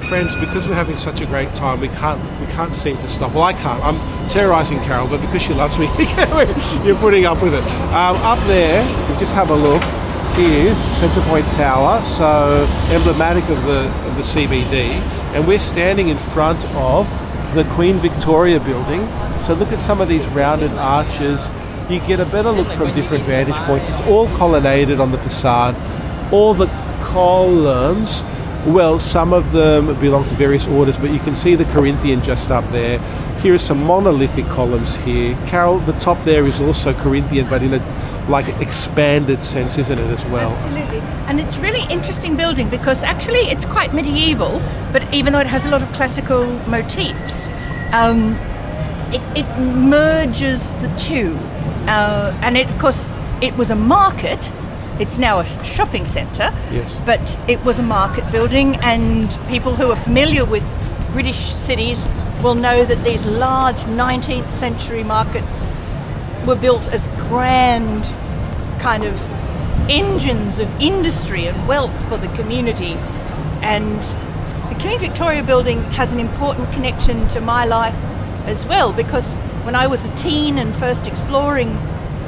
friends, because we're having such a great time, we can't seem to stop. Well, I can't. I'm terrorising Carole, but because she loves me, you're putting up with it. Up there, you just have a look, is Centrepoint Tower, so emblematic of the CBD, and we're standing in front of the Queen Victoria building. So look at some of these rounded arches. You get a better look from different vantage points. It's all colonnaded on the facade. All the columns, well, some of them belong to various orders, but you can see the Corinthian just up there. Here are some monolithic columns here. Carole, the top there is also Corinthian, but in a like expanded sense, isn't it, as well? Absolutely. And it's really interesting building because actually it's quite medieval, but even though it has a lot of classical motifs, it merges the two. And of course, it was a market. It's now a shopping centre. Yes. But it was a market building, and people who are familiar with British cities will know that these large 19th century markets were built as grand kind of engines of industry and wealth for the community. And the Queen Victoria building has an important connection to my life as well, because when I was a teen and first exploring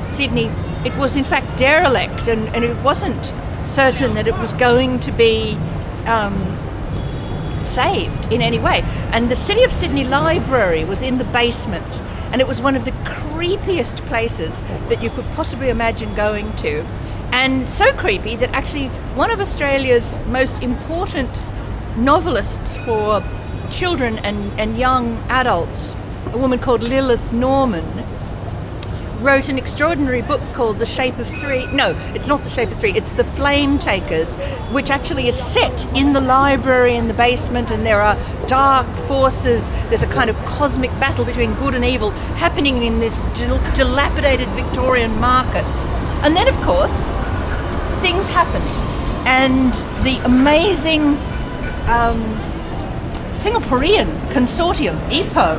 Sydney, it was in fact derelict, and it wasn't certain that it was going to be saved in any way. And the City of Sydney Library was in the basement, and it was one of the creepiest places that you could possibly imagine going to. And so creepy that actually one of Australia's most important novelists for children and young adults, a woman called Lilith Norman, wrote an extraordinary book called The Shape of Three. No, it's not The Shape of Three, it's The Flame Takers, which actually is set in the library in the basement, and there are dark forces. There's a kind of cosmic battle between good and evil happening in this dilapidated Victorian market. And then, of course, things happened, and the amazing Singaporean consortium, IPO,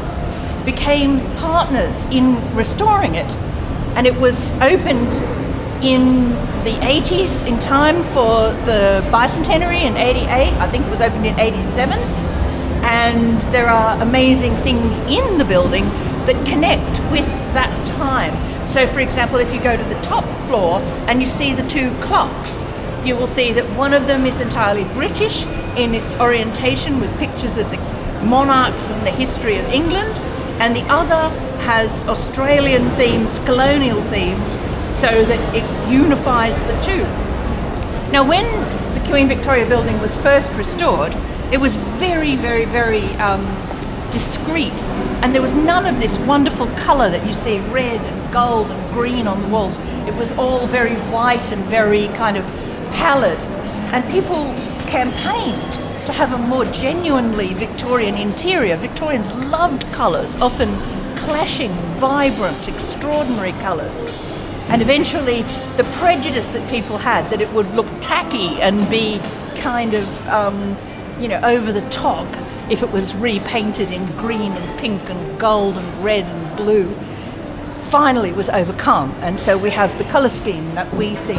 became partners in restoring it. And it was opened in the 80s in time for the bicentenary in 88. I think it was opened in 87. And there are amazing things in the building that connect with that time. So, for example, if you go to the top floor and you see the two clocks, you will see that one of them is entirely British in its orientation with pictures of the monarchs and the history of England, and the other has Australian themes, colonial themes, so that it unifies the two. Now, when the Queen Victoria building was first restored, it was very, very, very discreet, and there was none of this wonderful colour that you see, red and gold and green on the walls. It was all very white and very kind of pallid, and people campaigned to have a more genuinely Victorian interior. Victorians loved colours, often clashing, vibrant, extraordinary colours. And eventually the prejudice that people had that it would look tacky and be kind of, over the top if it was repainted in green and pink and gold and red and blue, finally was overcome. And so we have the colour scheme that we see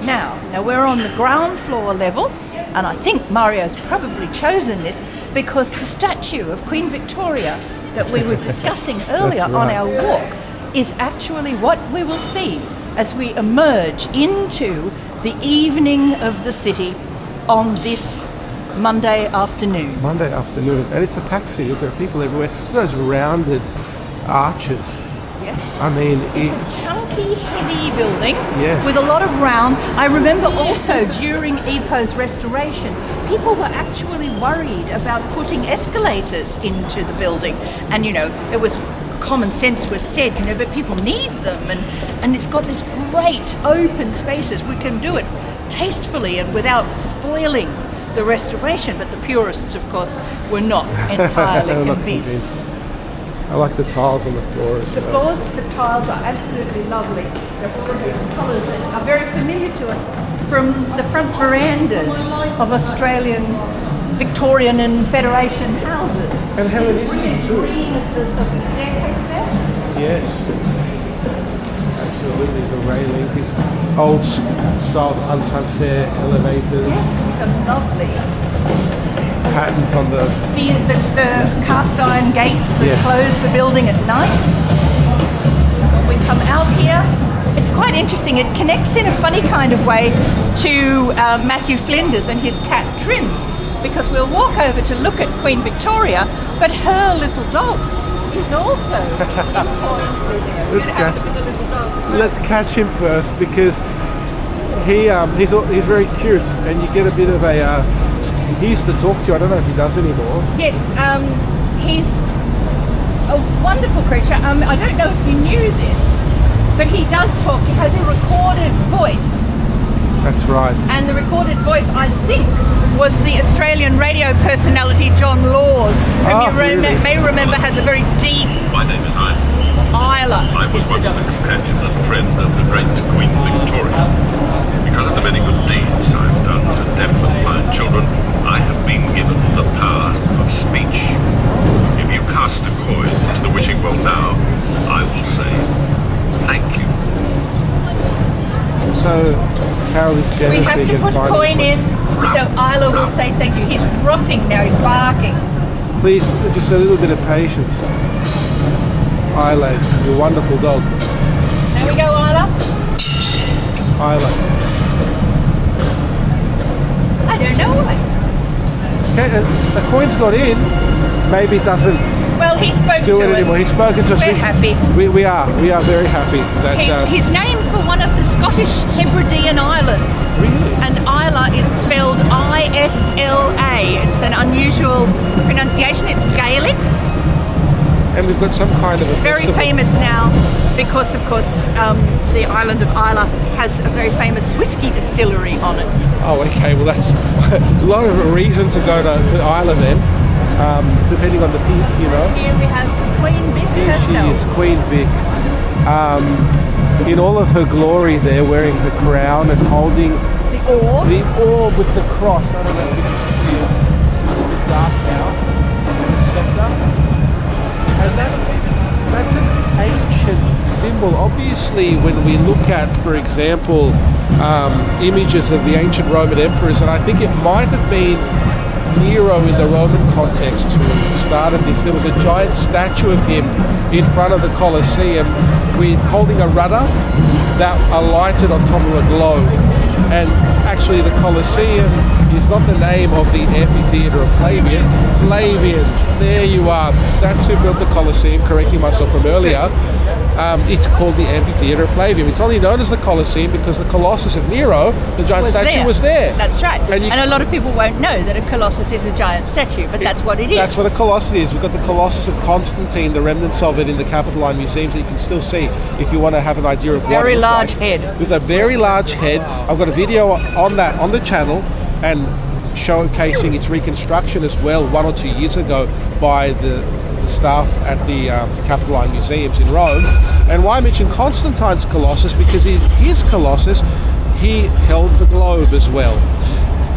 now. Now we're on the ground floor level, and I think Mario's probably chosen this because the statue of Queen Victoria that we were discussing earlier on our walk is actually what we will see as we emerge into the evening of the city on this Monday afternoon. Monday afternoon, and it's a packed city. There are people everywhere. Those rounded arches. Yes. I mean, it's a chunky, heavy building, yes, with a lot of round. I remember also during EPO's restoration, people were actually worried about putting escalators into the building. And, it was common sense was said, but people need them. And it's got this great open spaces. We can do it tastefully and without spoiling the restoration. But the purists, of course, were not entirely convinced. I like the tiles on the floor as well. The tiles are absolutely lovely. They're all of these colours that are very familiar to us from the front verandas of Australian, Victorian and Federation houses. And Hellenistic too. Green of the staircase there. Yes. Absolutely, the railings, these old style unsunset elevators. Yes, which are lovely. patterns on the... The cast iron gates that Yes. close the building at night. When we come out here, it's quite interesting. It connects in a funny kind of way to Matthew Flinders and his cat Trim, because we'll walk over to look at Queen Victoria, but her little dog is also employed through there. We're gonna have a look at the little dog. Let's catch him first, because he's very cute, and you get a bit of a... he used to talk to you. I don't know if he does anymore. Yes, he's a wonderful creature. I don't know if you knew this, but he does talk. He has a recorded voice. That's right. And the recorded voice, I think, was the Australian radio personality John Laws, whom you really? may remember has a very deep... My name is Islay. Isla. I was once the companion and friend of the great Queen Victoria. Because of the many good deeds I've done to deaf and blind children, I have been given the power of speech. If you cast a coin into the wishing well now, I will say, thank you. So, Carole is generous. We have to put a coin in, so Isla will say thank you. He's roughing now, he's barking. Please, just a little bit of patience. Islay, your wonderful dog. There we go, Isla. Islay. I don't know why. Okay, the coin's got in. Maybe it doesn't Well, he spoke do to it us. anymore. He's spoken to us. We're happy. We are very happy that... He's named for one of the Scottish Hebridean islands. Really? And Islay is spelled I-S-L-A. It's an unusual pronunciation. It's Gaelic. And we've got some kind of a Very festival. famous now because, of course, the island of Islay has a very famous whiskey distillery on it. Oh, okay. Well, that's a lot of a reason to go to Islay then, depending on the piece, you know. Here we have Queen Vic Here she herself. is, Queen Vic, in all of her glory there, wearing the crown and holding The orb. with the cross. I don't know if you can see it. It's a little bit dark now. And the scepter. And that's an ancient symbol. Obviously, when we look at, for example, images of the ancient Roman emperors, and I think it might have been Nero in the Roman context who started this. There was a giant statue of him in front of the Colosseum with holding a rudder that alighted on top of a globe. And actually the Colosseum is not the name of the amphitheatre of Flavian. Flavian, there you are. That's who built the Colosseum, correcting myself from earlier. It's called the amphitheatre of Flavian. It's only known as the Colosseum because the Colossus of Nero, the giant statue, was there. That's right. And And a lot of people won't know that a Colossus is a giant statue, but that's what it is. That's what a Colossus is. We've got the Colossus of Constantine, the remnants of it in the Capitoline Museums that you can still see if you want to have an idea of what Very it looks large like. head. With a very large head. I've got a video on that on the channel and showcasing its reconstruction as well 1 or 2 years ago by the staff at the Capitoline Museums in Rome. And why I mention Constantine's Colossus? Because in his Colossus, he held the globe as well.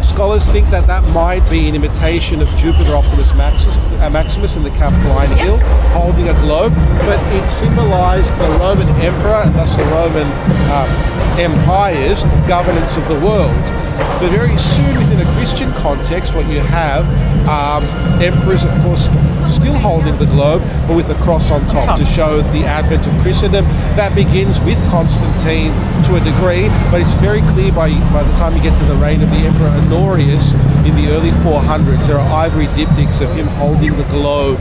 Scholars think that that might be an imitation of Jupiter Optimus Maximus in the Capitoline Hill, holding a globe, but it symbolized the Roman emperor and thus the Roman empire's governance of the world. But very soon within a Christian context, what you have are emperors, of course, still holding the globe, but with a cross on top to show the advent of Christendom. That begins with Constantine to a degree, but it's very clear by the time you get to the reign of the Emperor Honorius in the early 400s, there are ivory diptychs of him holding the globe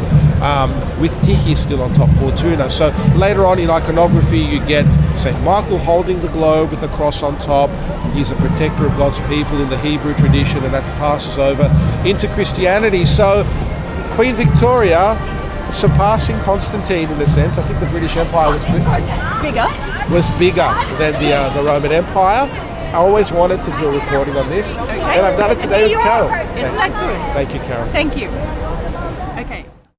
with Tyche still on top, Fortuna. So later on in iconography, you get St. Michael holding the globe with a cross on top. He's a protector of God's people in the Hebrew tradition, and that passes over into Christianity. So Queen Victoria surpassing Constantine in a sense. I think the British Empire was bigger than the Roman Empire. I always wanted to do a recording on this, and I've done it today with Carole. Isn't that good? Thank you, Carole. Thank you.